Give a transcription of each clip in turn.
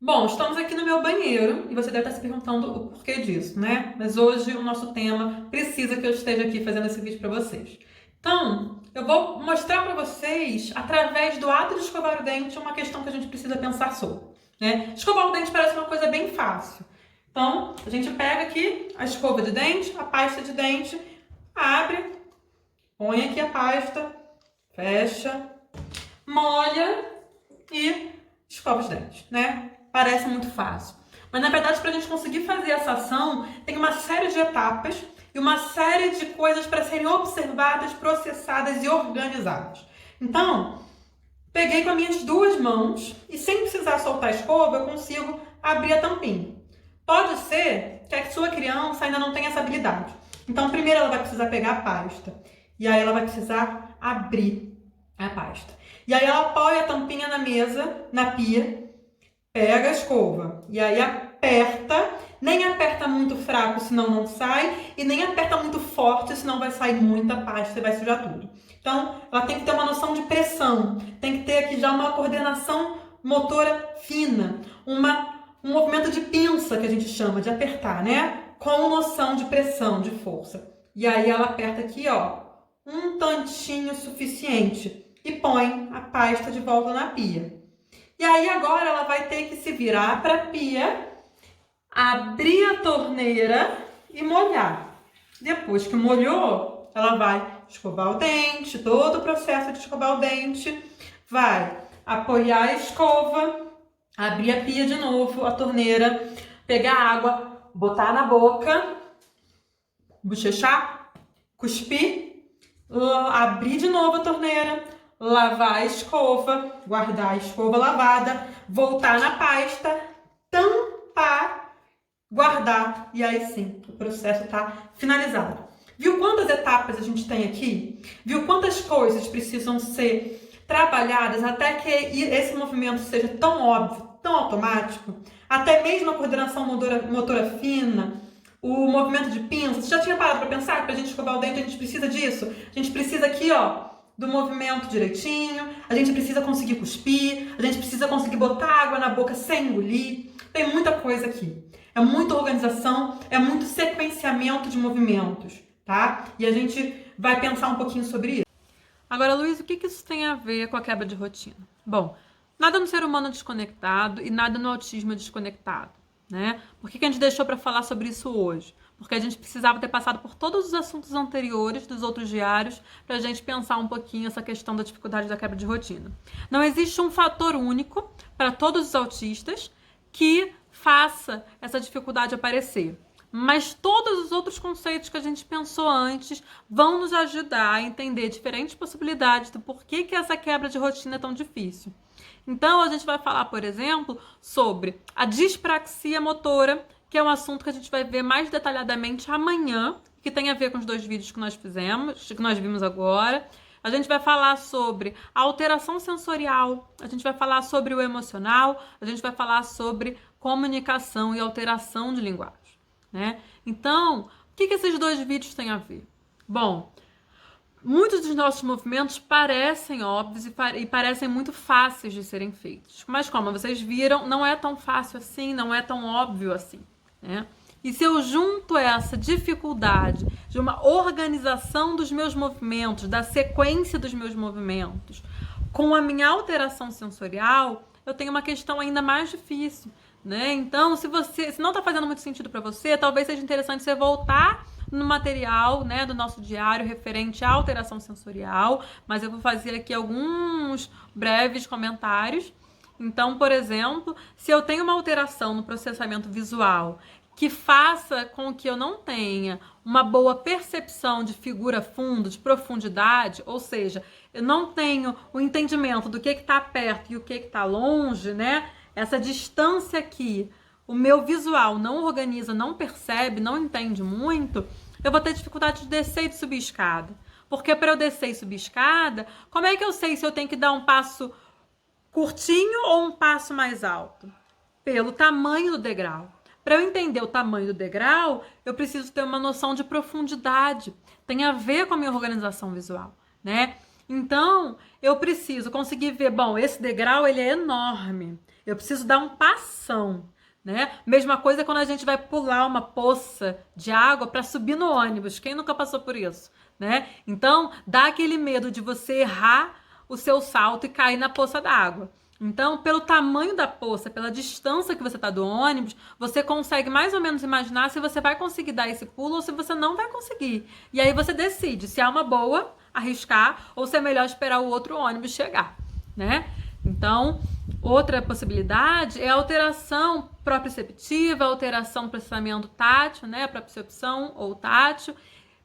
Bom, estamos aqui no meu banheiro e você deve estar se perguntando o porquê disso, né? Mas hoje o nosso tema precisa que eu esteja aqui fazendo esse vídeo para vocês. Então, eu vou mostrar para vocês, através do ato de escovar o dente, uma questão que a gente precisa pensar sobre, né? Escovar o dente parece uma coisa bem fácil. Então, a gente pega aqui a escova de dente, a pasta de dente, abre, põe aqui a pasta, fecha, molha e escova os dentes, né? Parece muito fácil. Mas, na verdade, para a gente conseguir fazer essa ação, tem uma série de etapas e uma série de coisas para serem observadas, processadas e organizadas. Então, peguei com as minhas duas mãos e, sem precisar soltar a escova, eu consigo abrir a tampinha. Pode ser que a sua criança ainda não tenha essa habilidade. Então, primeiro ela vai precisar pegar a pasta e aí ela vai precisar abrir a pasta. E aí ela apoia a tampinha na mesa, na pia, pega a escova e aí aperta, nem aperta muito fraco, senão não sai, e nem aperta muito forte, senão vai sair muita pasta e vai sujar tudo. Então, ela tem que ter uma noção de pressão, tem que ter aqui já uma coordenação motora fina, um movimento de pinça, que a gente chama, de apertar, né? Com noção de pressão, de força. E aí ela aperta aqui, ó, um tantinho suficiente e põe a pasta de volta na pia. E aí agora ela vai ter que se virar para a pia, abrir a torneira e molhar. Depois que molhou, ela vai escovar o dente, todo o processo de escovar o dente, vai apoiar a escova, abrir a pia de novo, a torneira, pegar água, botar na boca, bochechar, cuspir, abrir de novo a torneira, lavar a escova, guardar a escova lavada, voltar na pasta, tampar, guardar e aí sim, o processo está finalizado. Viu quantas etapas a gente tem aqui? Viu quantas coisas precisam ser trabalhadas até que esse movimento seja tão óbvio, tão automático? Até mesmo a coordenação motora fina, o movimento de pinça. Você já tinha parado para pensar que para a gente escovar o dente a gente precisa disso? A gente precisa aqui, ó, do movimento direitinho, a gente precisa conseguir cuspir, a gente precisa conseguir botar água na boca sem engolir. Tem muita coisa aqui. É muita organização, é muito sequenciamento de movimentos, tá? E a gente vai pensar um pouquinho sobre isso. Agora, Luiz, o que isso tem a ver com a quebra de rotina? Bom, nada no ser humano é desconectado e nada no autismo é desconectado, né? Por que a gente deixou para falar sobre isso hoje? Porque a gente precisava ter passado por todos os assuntos anteriores dos outros diários para a gente pensar um pouquinho essa questão da dificuldade da quebra de rotina. Não existe um fator único para todos os autistas que faça essa dificuldade aparecer. Mas todos os outros conceitos que a gente pensou antes vão nos ajudar a entender diferentes possibilidades do porquê que essa quebra de rotina é tão difícil. Então, a gente vai falar, por exemplo, sobre a dispraxia motora, que é um assunto que a gente vai ver mais detalhadamente amanhã, que tem a ver com os dois vídeos que nós fizemos, que nós vimos agora. A gente vai falar sobre a alteração sensorial, a gente vai falar sobre o emocional, a gente vai falar sobre comunicação e alteração de linguagem, né? Então, o que esses dois vídeos têm a ver? Bom, muitos dos nossos movimentos parecem óbvios e parecem muito fáceis de serem feitos. Mas como vocês viram, não é tão fácil assim, não é tão óbvio assim, né? E se eu junto essa dificuldade de uma organização dos meus movimentos, da sequência dos meus movimentos, com a minha alteração sensorial, eu tenho uma questão ainda mais difícil, né? Então, se não está fazendo muito sentido para você, talvez seja interessante você voltar no material, né, do nosso diário referente à alteração sensorial, mas eu vou fazer aqui alguns breves comentários. Então, por exemplo, se eu tenho uma alteração no processamento visual que faça com que eu não tenha uma boa percepção de figura fundo, de profundidade, ou seja, eu não tenho o entendimento do que está perto e o que está longe, né? Essa distância aqui, o meu visual não organiza, não percebe, não entende muito, eu vou ter dificuldade de descer e de subir escada. Porque para eu descer e subir escada, como é que eu sei se eu tenho que dar um passo curtinho ou um passo mais alto? Pelo tamanho do degrau. Para eu entender o tamanho do degrau, eu preciso ter uma noção de profundidade. Tem a ver com a minha organização visual, né? Então, eu preciso conseguir ver, bom, esse degrau ele é enorme. Eu preciso dar um passão, né? Mesma coisa quando a gente vai pular uma poça de água para subir no ônibus. Quem nunca passou por isso, né? Então, dá aquele medo de você errar o seu salto e cair na poça d'água. Então, pelo tamanho da poça, pela distância que você está do ônibus, você consegue mais ou menos imaginar se você vai conseguir dar esse pulo ou se você não vai conseguir. E aí você decide se é uma boa arriscar ou se é melhor esperar o outro ônibus chegar, né? Então, outra possibilidade é a alteração proprioceptiva, alteração do processamento tátil, né? Propriocepção ou tátil,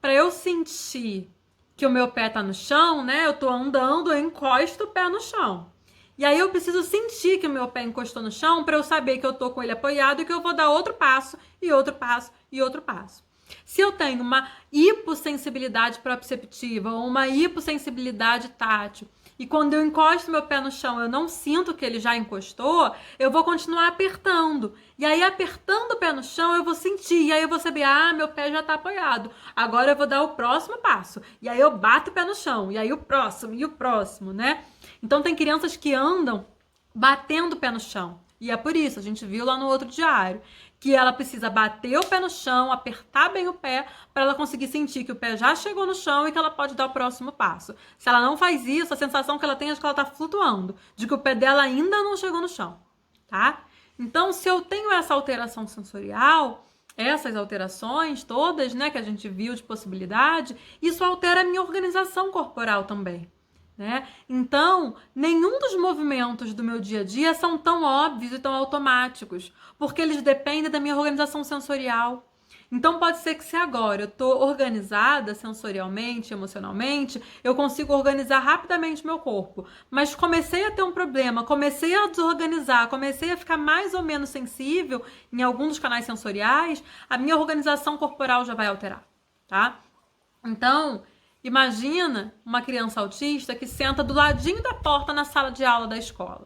para eu sentir que o meu pé está no chão, né? Eu estou andando, eu encosto o pé no chão. E aí eu preciso sentir que o meu pé encostou no chão para eu saber que eu tô com ele apoiado e que eu vou dar outro passo e outro passo e outro passo. Se eu tenho uma hipossensibilidade proprioceptiva ou uma hipossensibilidade tátil e quando eu encosto meu pé no chão eu não sinto que ele já encostou, eu vou continuar apertando. E aí apertando o pé no chão eu vou sentir, e aí eu vou saber, meu pé já tá apoiado. Agora eu vou dar o próximo passo. E aí eu bato o pé no chão, e aí o próximo, né? Então tem crianças que andam batendo o pé no chão. E é por isso, a gente viu lá no outro diário, que ela precisa bater o pé no chão, apertar bem o pé, para ela conseguir sentir que o pé já chegou no chão e que ela pode dar o próximo passo. Se ela não faz isso, a sensação que ela tem é de que ela está flutuando, de que o pé dela ainda não chegou no chão, tá? Então, se eu tenho essa alteração sensorial, essas alterações todas, né, que a gente viu de possibilidade, isso altera a minha organização corporal também. Né? Então, nenhum dos movimentos do meu dia a dia são tão óbvios e tão automáticos, porque eles dependem da minha organização sensorial. Então, pode ser que se agora eu estou organizada sensorialmente, emocionalmente, eu consigo organizar rapidamente meu corpo. Mas comecei a ter um problema, comecei a desorganizar, comecei a ficar mais ou menos sensível em alguns dos canais sensoriais, a minha organização corporal já vai alterar, tá? Então, imagina uma criança autista que senta do ladinho da porta na sala de aula da escola.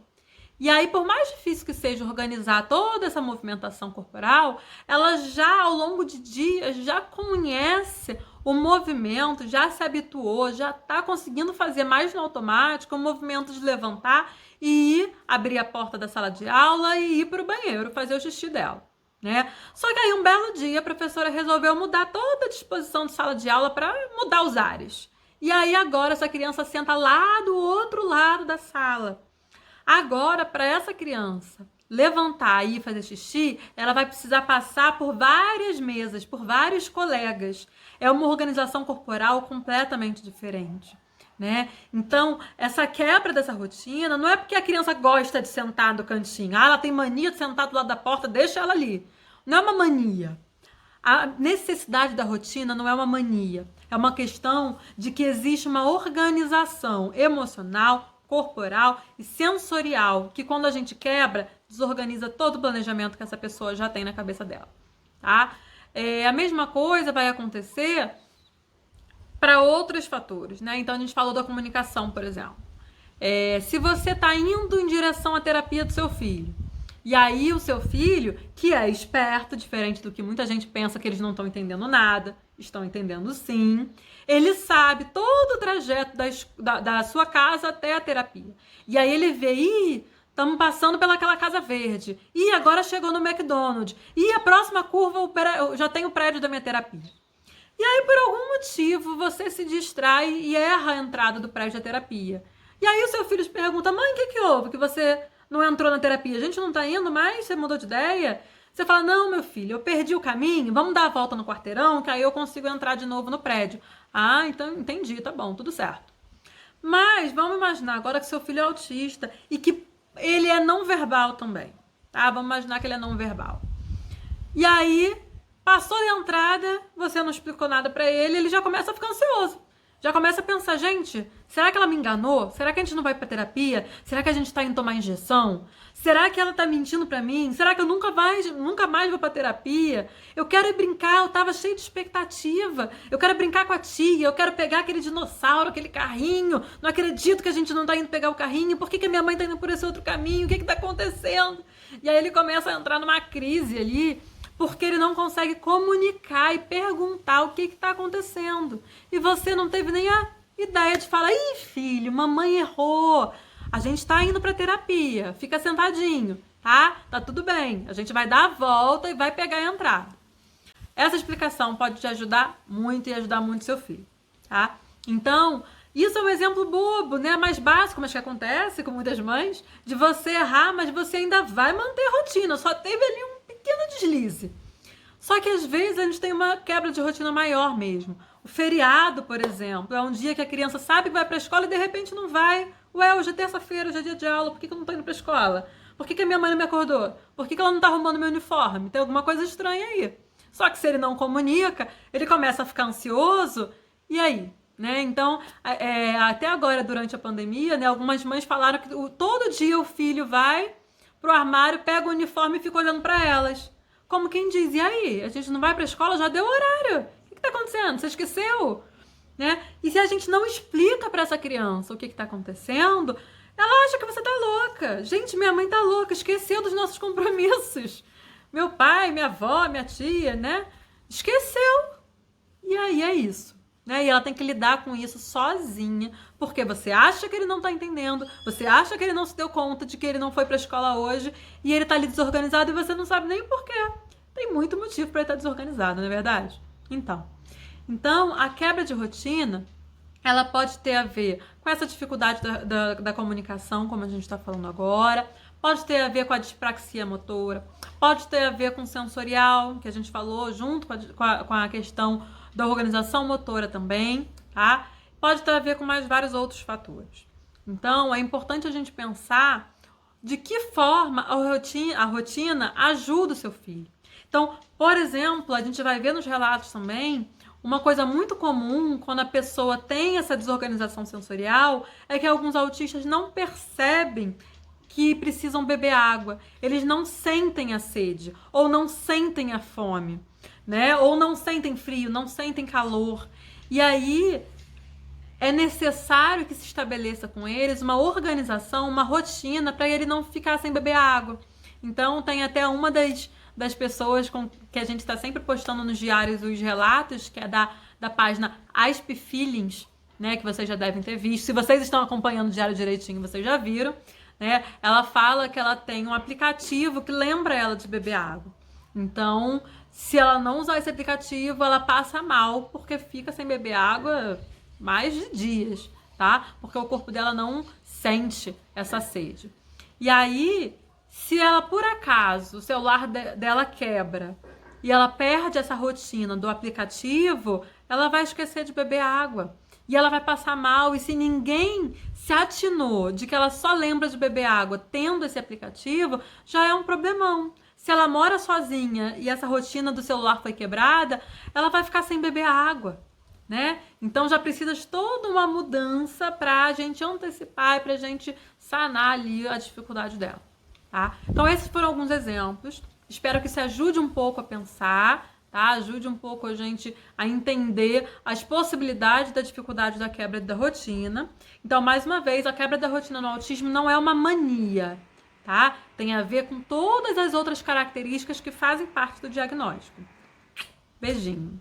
E aí, por mais difícil que seja organizar toda essa movimentação corporal, ela já, ao longo de dias, já conhece o movimento, já se habituou, já está conseguindo fazer mais no automático o movimento de levantar e ir abrir a porta da sala de aula e ir para o banheiro fazer o xixi dela. Né? Só que aí um belo dia a professora resolveu mudar toda a disposição de sala de aula para mudar os ares. E aí agora essa criança senta lá do outro lado da sala. Agora, para essa criança levantar e ir fazer xixi, ela vai precisar passar por várias mesas, por vários colegas. É uma organização corporal completamente diferente. Né? Então, essa quebra dessa rotina não é porque a criança gosta de sentar no cantinho. Ela tem mania de sentar do lado da porta, deixa ela ali. Não é uma mania. A necessidade da rotina não é uma mania. É uma questão de que existe uma organização emocional, corporal e sensorial, que quando a gente quebra, desorganiza todo o planejamento que essa pessoa já tem na cabeça dela. Tá? A mesma coisa vai acontecer para outros fatores, né? Então a gente falou da comunicação, por exemplo. Se você está indo em direção à terapia do seu filho, e aí o seu filho, que é esperto, diferente do que muita gente pensa que eles não estão entendendo nada, estão entendendo sim, ele sabe todo o trajeto da sua casa até a terapia. E aí ele vê, estamos passando pelaquela casa verde, e agora chegou no McDonald's, e a próxima curva já tem o prédio da minha terapia. E aí, por algum motivo, você se distrai e erra a entrada do prédio da terapia. E aí o seu filho te pergunta, mãe, o que houve? Que você não entrou na terapia? A gente não tá indo mais? Você mudou de ideia? Você fala, não, meu filho, eu perdi o caminho, vamos dar a volta no quarteirão, que aí eu consigo entrar de novo no prédio. Ah, então entendi, tá bom, tudo certo. Mas vamos imaginar agora que seu filho é autista e que ele é não verbal também, tá? Vamos imaginar que ele é não verbal. E aí, passou da entrada, você não explicou nada pra ele, ele já começa a ficar ansioso. Já começa a pensar, gente, será que ela me enganou? Será que a gente não vai pra terapia? Será que a gente tá indo tomar injeção? Será que ela tá mentindo pra mim? Será que eu nunca mais vou pra terapia? Eu quero ir brincar, eu tava cheio de expectativa. Eu quero brincar com a tia, eu quero pegar aquele dinossauro, aquele carrinho. Não acredito que a gente não tá indo pegar o carrinho. Por que a minha mãe tá indo por esse outro caminho? O que tá acontecendo? E aí ele começa a entrar numa crise ali, porque ele não consegue comunicar e perguntar o que está acontecendo. E você não teve nem a ideia de falar, ih, filho, mamãe errou. a gente tá indo pra terapia, fica sentadinho, tá? Tá tudo bem, a gente vai dar a volta e vai pegar a entrada. Essa explicação pode te ajudar muito e ajudar muito seu filho, tá? Então, isso é um exemplo bobo, né? Mais básico, mas que acontece com muitas mães, de você errar, mas você ainda vai manter a rotina, só teve ali um pequeno deslize. Só que às vezes a gente tem uma quebra de rotina maior mesmo. O feriado, por exemplo, é um dia que a criança sabe que vai pra escola e de repente não vai. Ué, hoje é terça-feira, hoje é dia de aula, por que eu não tô indo pra escola? Por que a minha mãe não me acordou? Por que ela não tá arrumando meu uniforme? Tem alguma coisa estranha aí. Só que se ele não comunica, ele começa a ficar ansioso, e aí? Né? Então, até agora, durante a pandemia, né, algumas mães falaram que todo dia o filho vai pro armário, pega o uniforme e fica olhando para elas. Como quem diz, e aí? A gente não vai pra escola? Já deu horário. O que tá acontecendo? Você esqueceu? Né? E se a gente não explica para essa criança o que tá acontecendo, ela acha que você tá louca. Gente, minha mãe tá louca, esqueceu dos nossos compromissos. Meu pai, minha avó, minha tia, né? Esqueceu. E aí é isso. Né? E ela tem que lidar com isso sozinha, porque você acha que ele não tá entendendo, você acha que ele não se deu conta de que ele não foi pra escola hoje e ele tá ali desorganizado e você não sabe nem o porquê. Tem muito motivo para ele estar desorganizado, não é verdade? Então, a quebra de rotina, ela pode ter a ver com essa dificuldade da comunicação, como a gente está falando agora, pode ter a ver com a dispraxia motora, pode ter a ver com o sensorial, que a gente falou, junto com a questão da organização motora também, tá? Pode ter a ver com mais vários outros fatores. Então, é importante a gente pensar de que forma a rotina ajuda o seu filho. Então, por exemplo, a gente vai ver nos relatos também, uma coisa muito comum quando a pessoa tem essa desorganização sensorial é que alguns autistas não percebem que precisam beber água. Eles não sentem a sede, ou não sentem a fome, né? Ou não sentem frio, não sentem calor. E aí é necessário que se estabeleça com eles uma organização, uma rotina para ele não ficar sem beber água. Então tem até uma das pessoas que a gente está sempre postando nos diários os relatos, que é da página Asp Feelings, né? Que vocês já devem ter visto. Se vocês estão acompanhando o diário direitinho, vocês já viram. Né? Ela fala que ela tem um aplicativo que lembra ela de beber água. Então, se ela não usar esse aplicativo, ela passa mal, porque fica sem beber água mais de dias, tá? Porque o corpo dela não sente essa sede. E aí, se ela, por acaso, o celular dela quebra e ela perde essa rotina do aplicativo, ela vai esquecer de beber água. E ela vai passar mal, e se ninguém se atinou de que ela só lembra de beber água tendo esse aplicativo, já é um problemão. Se ela mora sozinha e essa rotina do celular foi quebrada, ela vai ficar sem beber água, né? Então já precisa de toda uma mudança para a gente antecipar e para a gente sanar ali a dificuldade dela, tá? Então esses foram alguns exemplos. Espero que isso ajude um pouco a pensar, tá? Ajude um pouco a gente a entender as possibilidades da dificuldade da quebra da rotina. Então, mais uma vez, a quebra da rotina no autismo não é uma mania, tá? Tem a ver com todas as outras características que fazem parte do diagnóstico. Beijinho.